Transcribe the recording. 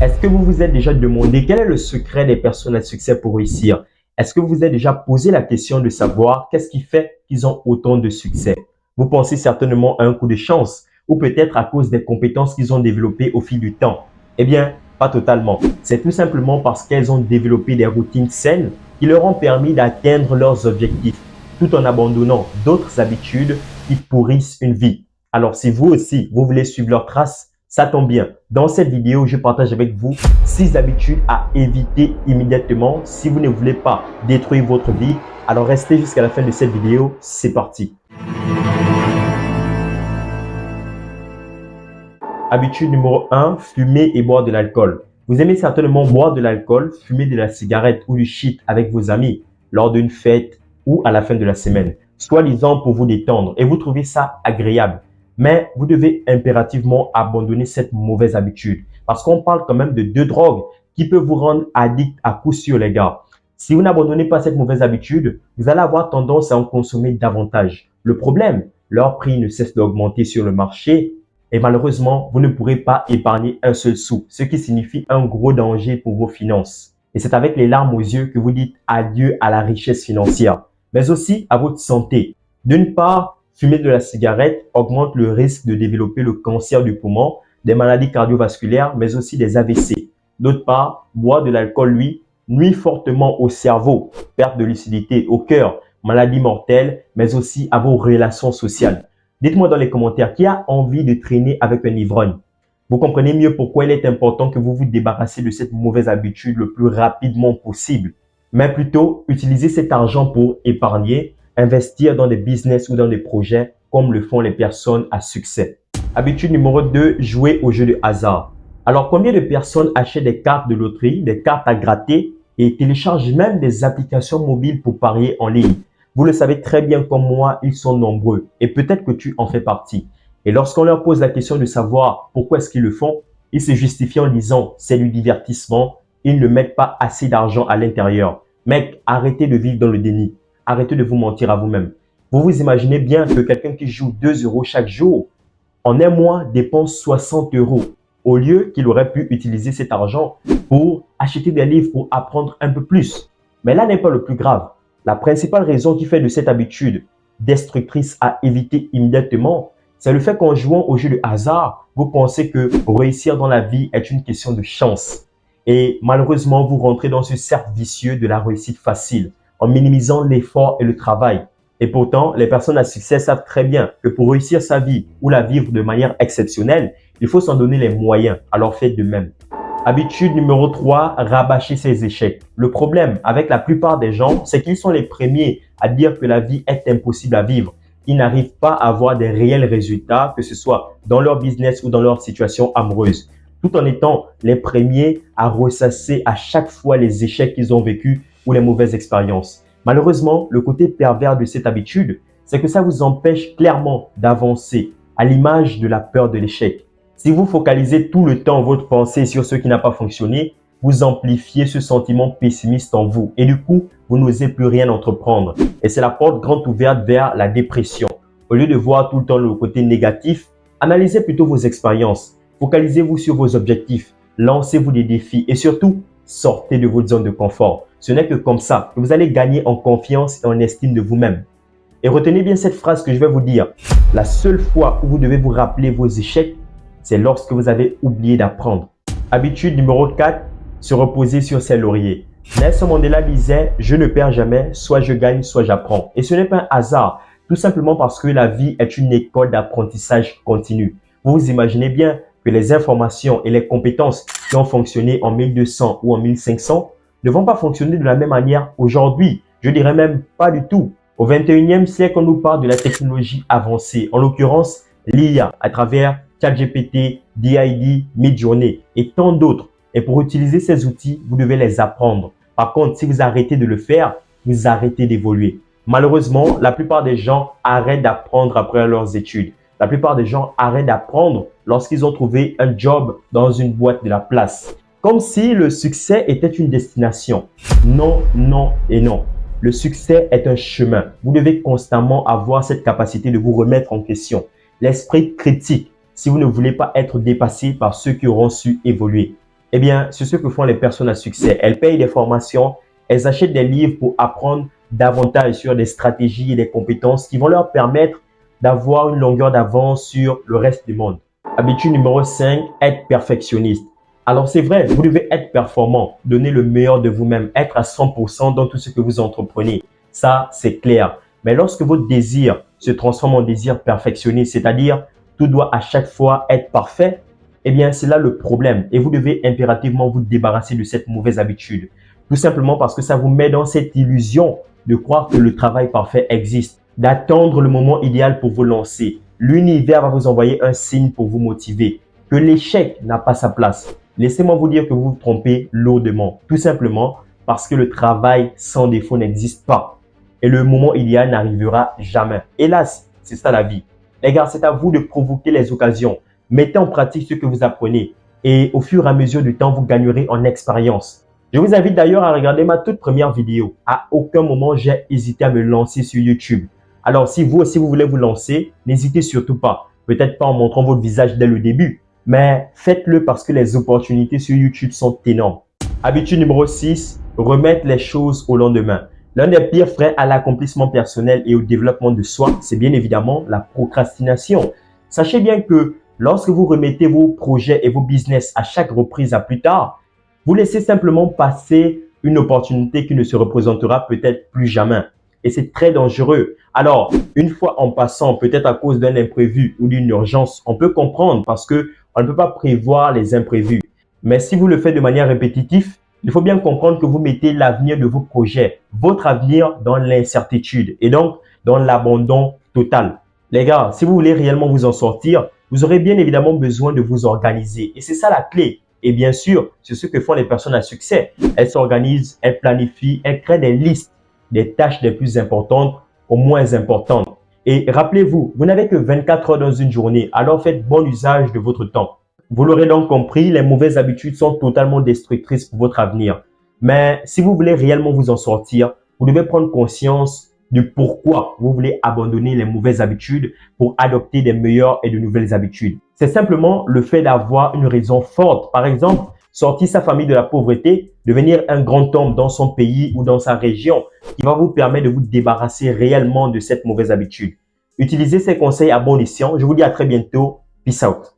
Est-ce que vous vous êtes déjà demandé quel est le secret des personnes à succès pour réussir? Est-ce que vous vous êtes déjà posé la question de savoir qu'est-ce qui fait qu'ils ont autant de succès? Vous pensez certainement à un coup de chance ou peut-être à cause des compétences qu'ils ont développées au fil du temps. Eh bien, pas totalement. C'est tout simplement parce qu'elles ont développé des routines saines qui leur ont permis d'atteindre leurs objectifs tout en abandonnant d'autres habitudes qui pourrissent une vie. Alors, si vous aussi, vous voulez suivre leurs traces, ça tombe bien. Dans cette vidéo, je partage avec vous 6 habitudes à éviter immédiatement si vous ne voulez pas détruire votre vie. Alors, restez jusqu'à la fin de cette vidéo. C'est parti. Habitude numéro 1, fumer et boire de l'alcool. Vous aimez certainement boire de l'alcool, fumer de la cigarette ou du shit avec vos amis lors d'une fête ou à la fin de la semaine, soi-disant pour vous détendre et vous trouvez ça agréable. Mais vous devez impérativement abandonner cette mauvaise habitude parce qu'on parle quand même de deux drogues qui peuvent vous rendre addict à coup sûr, les gars. Si vous n'abandonnez pas cette mauvaise habitude, vous allez avoir tendance à en consommer davantage. Le problème, leur prix ne cesse d'augmenter sur le marché et malheureusement, vous ne pourrez pas épargner un seul sou, ce qui signifie un gros danger pour vos finances. Et c'est avec les larmes aux yeux que vous dites adieu à la richesse financière, mais aussi à votre santé. D'une part, fumer de la cigarette augmente le risque de développer le cancer du poumon, des maladies cardiovasculaires, mais aussi des AVC. D'autre part, boire de l'alcool, lui, nuit fortement au cerveau, perte de lucidité, au cœur, maladies mortelles, mais aussi à vos relations sociales. Dites-moi dans les commentaires qui a envie de traîner avec un ivrogne. Vous comprenez mieux pourquoi il est important que vous vous débarrassiez de cette mauvaise habitude le plus rapidement possible. Mais plutôt, utilisez cet argent pour épargner, investir dans des business ou dans des projets comme le font les personnes à succès. Habitude numéro 2, jouer aux jeux de hasard. Alors, combien de personnes achètent des cartes de loterie, des cartes à gratter et téléchargent même des applications mobiles pour parier en ligne? Vous le savez très bien comme moi, ils sont nombreux et peut-être que tu en fais partie. Et lorsqu'on leur pose la question de savoir pourquoi est-ce qu'ils le font, ils se justifient en disant c'est du divertissement, ils ne mettent pas assez d'argent à l'intérieur. Mec, arrêtez de vivre dans le déni. Arrêtez de vous mentir à vous-même. Vous vous imaginez bien que quelqu'un qui joue 2 € chaque jour, en un mois, dépense 60 € au lieu qu'il aurait pu utiliser cet argent pour acheter des livres pour apprendre un peu plus. Mais là n'est pas le plus grave. La principale raison qui fait de cette habitude destructrice à éviter immédiatement, c'est le fait qu'en jouant au jeu de hasard, vous pensez que réussir dans la vie est une question de chance. Et malheureusement, vous rentrez dans ce cercle vicieux de la réussite facile en minimisant l'effort et le travail. Et pourtant, les personnes à succès savent très bien que pour réussir sa vie ou la vivre de manière exceptionnelle, il faut s'en donner les moyens. Alors faites de même. Habitude numéro 3, rabâcher ses échecs. Le problème avec la plupart des gens, c'est qu'ils sont les premiers à dire que la vie est impossible à vivre. Ils n'arrivent pas à avoir des réels résultats, que ce soit dans leur business ou dans leur situation amoureuse, tout en étant les premiers à ressasser à chaque fois les échecs qu'ils ont vécus ou les mauvaises expériences. Malheureusement, le côté pervers de cette habitude, c'est que ça vous empêche clairement d'avancer, à l'image de la peur de l'échec. Si vous focalisez tout le temps votre pensée sur ce qui n'a pas fonctionné, vous amplifiez ce sentiment pessimiste en vous et du coup, vous n'osez plus rien entreprendre. Et c'est la porte grande ouverte vers la dépression. Au lieu de voir tout le temps le côté négatif, analysez plutôt vos expériences. Focalisez-vous sur vos objectifs. Lancez-vous des défis et surtout, sortez de votre zone de confort. Ce n'est que comme ça que vous allez gagner en confiance et en estime de vous-même. Et retenez bien cette phrase que je vais vous dire. La seule fois où vous devez vous rappeler vos échecs, c'est lorsque vous avez oublié d'apprendre. Habitude numéro 4, se reposer sur ses lauriers. Nelson Mandela disait « Je ne perds jamais, soit je gagne, soit j'apprends ». Et ce n'est pas un hasard, tout simplement parce que la vie est une école d'apprentissage continu. Vous vous imaginez bien que les informations et les compétences qui ont fonctionné en 1200 ou en 1500 ne vont pas fonctionner de la même manière aujourd'hui. Je dirais même pas du tout. Au 21e siècle, on nous parle de la technologie avancée, en l'occurrence l'IA à travers ChatGPT, DID, Midjourney et tant d'autres. Et pour utiliser ces outils, vous devez les apprendre. Par contre, si vous arrêtez de le faire, vous arrêtez d'évoluer. Malheureusement, la plupart des gens arrêtent d'apprendre après leurs études. La plupart des gens arrêtent d'apprendre lorsqu'ils ont trouvé un job dans une boîte de la place. Comme si le succès était une destination. Non, non et non. Le succès est un chemin. Vous devez constamment avoir cette capacité de vous remettre en question. L'esprit critique, si vous ne voulez pas être dépassé par ceux qui auront su évoluer. Eh bien, c'est ce que font les personnes à succès. Elles payent des formations, elles achètent des livres pour apprendre davantage sur des stratégies et des compétences qui vont leur permettre d'avoir une longueur d'avance sur le reste du monde. Habitude numéro 5, être perfectionniste. Alors c'est vrai, vous devez être performant, donner le meilleur de vous-même, être à 100% dans tout ce que vous entreprenez. Ça, c'est clair. Mais lorsque votre désir se transforme en désir perfectionniste, c'est-à-dire tout doit à chaque fois être parfait, eh bien, c'est là le problème et vous devez impérativement vous débarrasser de cette mauvaise habitude. Tout simplement parce que ça vous met dans cette illusion de croire que le travail parfait existe, d'attendre le moment idéal pour vous lancer. L'univers va vous envoyer un signe pour vous motiver, que l'échec n'a pas sa place. Laissez-moi vous dire que vous vous trompez lourdement, tout simplement parce que le travail sans défaut n'existe pas et le moment idéal n'arrivera jamais. Hélas, c'est ça la vie. Les gars, c'est à vous de provoquer les occasions. Mettez en pratique ce que vous apprenez et au fur et à mesure du temps, vous gagnerez en expérience. Je vous invite d'ailleurs à regarder ma toute première vidéo. À aucun moment, j'ai hésité à me lancer sur YouTube. Alors, si vous aussi vous voulez vous lancer, n'hésitez surtout pas. Peut-être pas en montrant votre visage dès le début, mais faites-le parce que les opportunités sur YouTube sont énormes. Habitude numéro 6, remettre les choses au lendemain. L'un des pires freins à l'accomplissement personnel et au développement de soi, c'est bien évidemment la procrastination. Sachez bien que lorsque vous remettez vos projets et vos business à chaque reprise à plus tard, vous laissez simplement passer une opportunité qui ne se représentera peut-être plus jamais. Et c'est très dangereux. Alors, une fois en passant, peut-être à cause d'un imprévu ou d'une urgence, on peut comprendre parce que on ne peut pas prévoir les imprévus. Mais si vous le faites de manière répétitive, il faut bien comprendre que vous mettez l'avenir de vos projets, votre avenir dans l'incertitude et donc dans l'abandon total. Les gars, si vous voulez réellement vous en sortir, vous aurez bien évidemment besoin de vous organiser. Et c'est ça la clé. Et bien sûr, c'est ce que font les personnes à succès. Elles s'organisent, elles planifient, elles créent des listes des tâches les plus importantes aux moins importantes. Et rappelez-vous, vous n'avez que 24 heures dans une journée, alors faites bon usage de votre temps. Vous l'aurez donc compris, les mauvaises habitudes sont totalement destructrices pour votre avenir. Mais si vous voulez réellement vous en sortir, vous devez prendre conscience du pourquoi vous voulez abandonner les mauvaises habitudes pour adopter des meilleures et de nouvelles habitudes. C'est simplement le fait d'avoir une raison forte. Par exemple, sortir sa famille de la pauvreté, devenir un grand homme dans son pays ou dans sa région qui va vous permettre de vous débarrasser réellement de cette mauvaise habitude. Utilisez ces conseils à bon escient. Je vous dis à très bientôt. Peace out.